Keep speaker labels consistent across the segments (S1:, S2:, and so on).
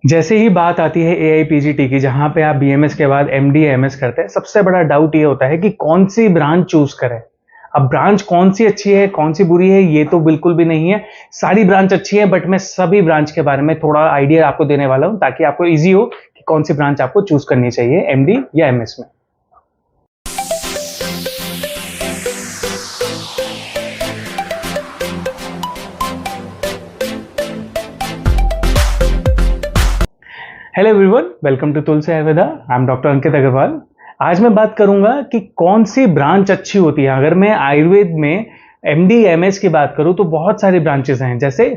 S1: जैसे ही बात आती है एआईपीजीटी की, जहां पे आप बीएमएस के बाद एमडी एमएस करते हैं, सबसे बड़ा डाउट ये होता है कि कौन सी ब्रांच चूज करें। अब ब्रांच कौन सी अच्छी है कौन सी बुरी है ये तो बिल्कुल भी नहीं है, सारी ब्रांच अच्छी है। बट मैं सभी ब्रांच के बारे में थोड़ा आइडिया आपको देने वाला हूं ताकि आपको इजी हो कि कौन सी ब्रांच आपको चूज करनी चाहिए एमडी या एमएस में। Hello everyone, welcome to Tulsi Ayurveda. I am doctor Ankit Agarwal. आज मैं बात करूंगा कि कौन सी ब्रांच अच्छी होती है। अगर मैं आयुर्वेद में एमडी एमएस की बात करूं तो बहुत सारी ब्रांचेस हैं। जैसे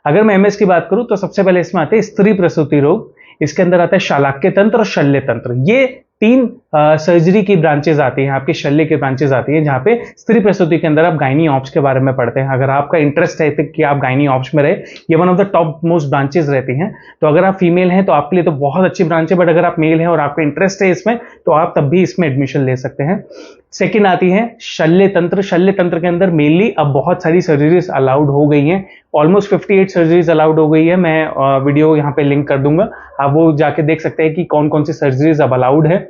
S1: अगर मैं एमएस की बात करूं तो सबसे पहले इसमें आते हैं स्त्री प्रसूति रोग, इसके अंदर आता है शालाक्य तंत्र और शल्य तंत्र। ये तीन सर्जरी की ब्रांचेस आती हैं, आपके शल्य की ब्रांचेस आती हैं, जहां पे स्त्री प्रसूति के अंदर आप गायनी ऑप्स के बारे में पढ़ते हैं। अगर आपका इंटरेस्ट है कि आप गायनी ऑप्स में रहे, ये one of the top most branches रहती हैं। तो अगर आप फीमेल हैं तो आपके लिए तो बहुत अच्छी ब्रांच है, बट अगर आप मेल हैं और आपका इंटरेस्ट है इसमें तो आप तब भी इसमें एडमिशन ले सकते हैं। सेकेंड आती है शल्य तंत्र। शल्य तंत्र के अंदर मेनली अब बहुत सारी सर्जरीज अलाउड हो गई हैं, ऑलमोस्ट 58 सर्जरीज अलाउड हो गई है। मैं वीडियो यहाँ पे लिंक कर दूंगा, आप वो जाके देख सकते हैं कि कौन कौन सी सर्जरीज अब अलाउड है।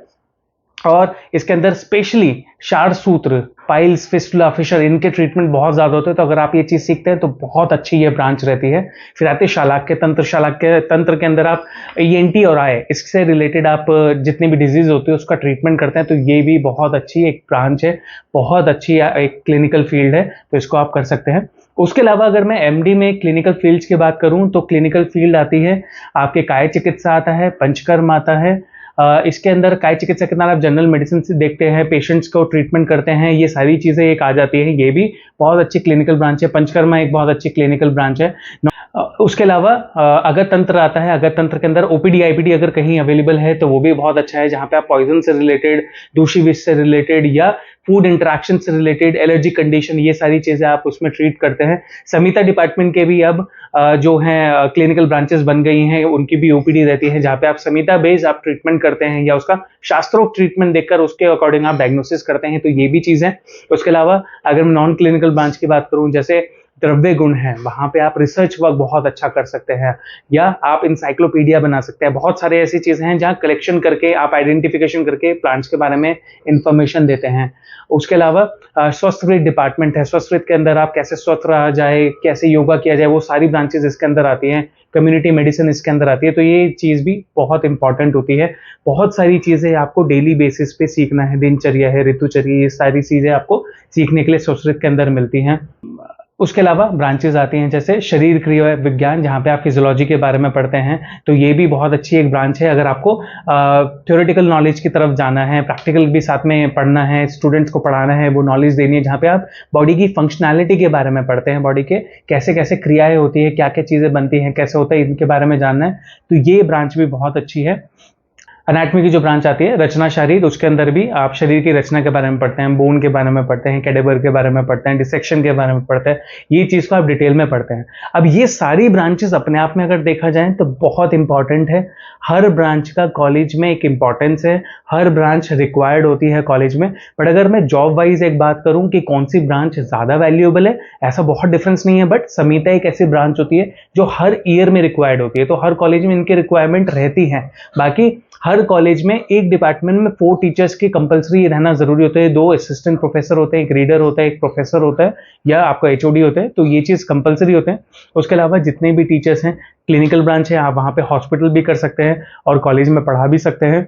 S1: और इसके अंदर स्पेशली क्षार सूत्र, पाइल्स, फिस्टुला, फिशर, इनके ट्रीटमेंट बहुत ज्यादा होते हैं। तो अगर आप ये चीज सीखते हैं तो बहुत अच्छी ये ब्रांच रहती है। फिर आते हैं शालाक्य तंत्र। शालाक्य तंत्र के अंदर आप ईएनटी और आई, इससे रिलेटेड आप जितनी भी डिजीज होती है उसका ट्रीटमेंट करते हैं। तो ये भी बहुत अच्छी एक ब्रांच है, बहुत अच्छी एक क्लिनिकल फील्ड है, तो इसको आप कर सकते हैं। उसके अलावा अगर मैं एमडी में क्लिनिकल फील्ड्स की बात करूं तो क्लिनिकल फील्ड आती है आपके काय चिकित्सा आता है, पंचकर्म आता है। इसके अंदर काय चिकित्सा के अंदर आप जनरल मेडिसिन से देखते हैं, पेशेंट्स को ट्रीटमेंट करते हैं, ये सारी चीजें एक आ जाती है। ये भी बहुत अच्छी क्लिनिकल ब्रांच है। पंचकर्मा एक बहुत अच्छी क्लिनिकल ब्रांच है। उसके अलावा अगर तंत्र आता है, अगर तंत्र के अंदर ओपीडी आईपीडी अगर कहीं अवेलेबल है तो वो भी बहुत अच्छा है, जहां पे आप पॉइजन से रिलेटेड, दूषी विष से रिलेटेड या फूड इंटरेक्शन से रिलेटेड, एलर्जी कंडीशन, ये सारी चीजें आप उसमें ट्रीट करते हैं। संहिता डिपार्टमेंट के भी अब जो हैं क्लिनिकल ब्रांचेस बन गई हैं, उनकी भी ओपीडी रहती है, जहां पे आप संहिता बेस्ड आप ट्रीटमेंट करते हैं या उसका शास्त्रोक्त ट्रीटमेंट देखकर उसके अकॉर्डिंग आप डायग्नोसिस करते हैं। तो ये भी चीज है। उसके अलावा अगर मैं नॉन क्लिनिकल ब्रांच की बात करूं, जैसे द्रव्य गुण है, वहां पे आप रिसर्च वर्क बहुत अच्छा कर सकते हैं या आप इंसाइक्लोपीडिया बना सकते हैं। बहुत सारे ऐसी चीजें हैं जहां कलेक्शन करके आप आइडेंटिफिकेशन करके प्लांट्स के बारे में इंफॉर्मेशन देते हैं। उसके अलावा स्वस्थवृत्त डिपार्टमेंट है। स्वस्थवृत्त के अंदर आप कैसे स्वस्थ रहा जाए, कैसे योगा किया जाए, वो सारी ब्रांचेस इसके अंदर आती हैं। कम्युनिटी मेडिसिन इसके अंदर आती है। तो ये चीज भी बहुत इंपॉर्टेंट होती है। बहुत सारी चीजें आपको डेली बेसिस पे सीखना है, दिनचर्या है, ऋतुचर्या, ये सारी चीजें आपको सीखने के लिए स्वस्थवृत्त के अंदर मिलती हैं। उसके अलावा ब्रांचेस आती हैं जैसे शरीर क्रिया विज्ञान, जहाँ पे आप फिजियोलॉजी के बारे में पढ़ते हैं। तो ये भी बहुत अच्छी एक ब्रांच है। अगर आपको थ्योरेटिकल नॉलेज की तरफ जाना है, प्रैक्टिकल भी साथ में पढ़ना है, स्टूडेंट्स को पढ़ाना है, वो नॉलेज देनी है, जहाँ पे आप बॉडी की फंक्शनैलिटी के बारे में पढ़ते हैं, बॉडी के कैसे कैसे क्रियाएं होती है, क्या क्या चीजें बनती हैं, कैसे होता है, इनके बारे में जानना है। तो ये ब्रांच भी बहुत अच्छी है। एनाटॉमी की जो ब्रांच आती है रचना शरीर, उसके अंदर भी आप शरीर की रचना के बारे में पढ़ते हैं, बोन के बारे में पढ़ते हैं, कैडेवर के बारे में पढ़ते हैं, डिसेक्शन के बारे में पढ़ते हैं। ये चीज को आप डिटेल में पढ़ते हैं। अब ये सारी ब्रांचेस अपने आप में अगर देखा जाए तो बहुत इंपॉर्टेंट है। हर ब्रांच का कॉलेज में एक इंपॉर्टेंस है, हर ब्रांच रिक्वायर्ड होती है कॉलेज में। बट अगर मैं जॉब वाइज एक बात करूं कि कौन सी ब्रांच ज्यादा वैल्यूएबल है, ऐसा बहुत डिफरेंस नहीं है। बट संहिता एक ऐसी ब्रांच होती है जो हर ईयर में रिक्वायर्ड होती है, तो हर कॉलेज में इनकी रिक्वायरमेंट रहती है। बाकी हर कॉलेज में एक डिपार्टमेंट में 4 टीचर्स की कंपलसरी रहना जरूरी होता है। 2 असिस्टेंट प्रोफेसर होते हैं, एक रीडर होता है, एक प्रोफेसर होता है या आपका एचओडी होता है। तो ये चीज कंपलसरी होते हैं। उसके अलावा जितने भी टीचर्स हैं, क्लिनिकल ब्रांच है, आप वहां पे हॉस्पिटल भी कर सकते हैं और कॉलेज में पढ़ा भी सकते हैं।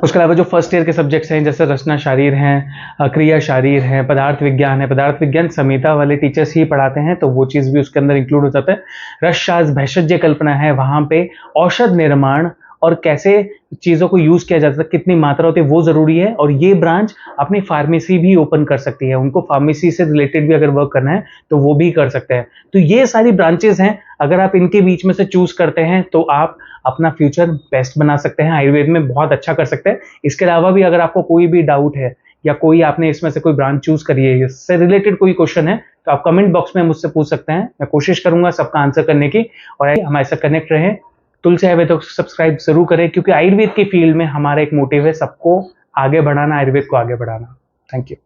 S1: उसके अलावा जो फर्स्ट ईयर के सब्जेक्ट्स हैं जैसे रचना शारीर हैं, क्रिया शारीर है, पदार्थ विज्ञान है, पदार्थ विज्ञान संहिता वाले टीचर्स ही पढ़ाते हैं, तो वो चीज भी उसके अंदर इंक्लूड हो जाता है। रसशास्त्र भेषज कल्पना है, वहां पे औषध निर्माण और कैसे चीजों को यूज किया जाता है, कितनी मात्रा होती है, वो जरूरी है। और ये ब्रांच अपनी फार्मेसी भी ओपन कर सकती है, उनको फार्मेसी से रिलेटेड भी अगर वर्क करना है तो वो भी कर सकते हैं। तो ये सारी ब्रांचेस हैं, अगर आप इनके बीच में से चूज करते हैं तो आप अपना फ्यूचर बेस्ट बना सकते हैं, आयुर्वेद में बहुत अच्छा कर सकते हैं। इसके अलावा भी अगर आपको कोई भी डाउट है या कोई आपने इसमें से कोई ब्रांच चूज करी है, इससे रिलेटेड कोई क्वेश्चन है, तो आप कमेंट बॉक्स में मुझसे पूछ सकते हैं। मैं कोशिश करूंगा सबका आंसर करने की। और हमारे साथ कनेक्ट रहें। तुलसी आयुर्वेद को सब्सक्राइब जरूर करें, क्योंकि आयुर्वेद की फील्ड में हमारा एक मोटिव है सबको आगे बढ़ाना, आयुर्वेद को आगे बढ़ाना। Thank you.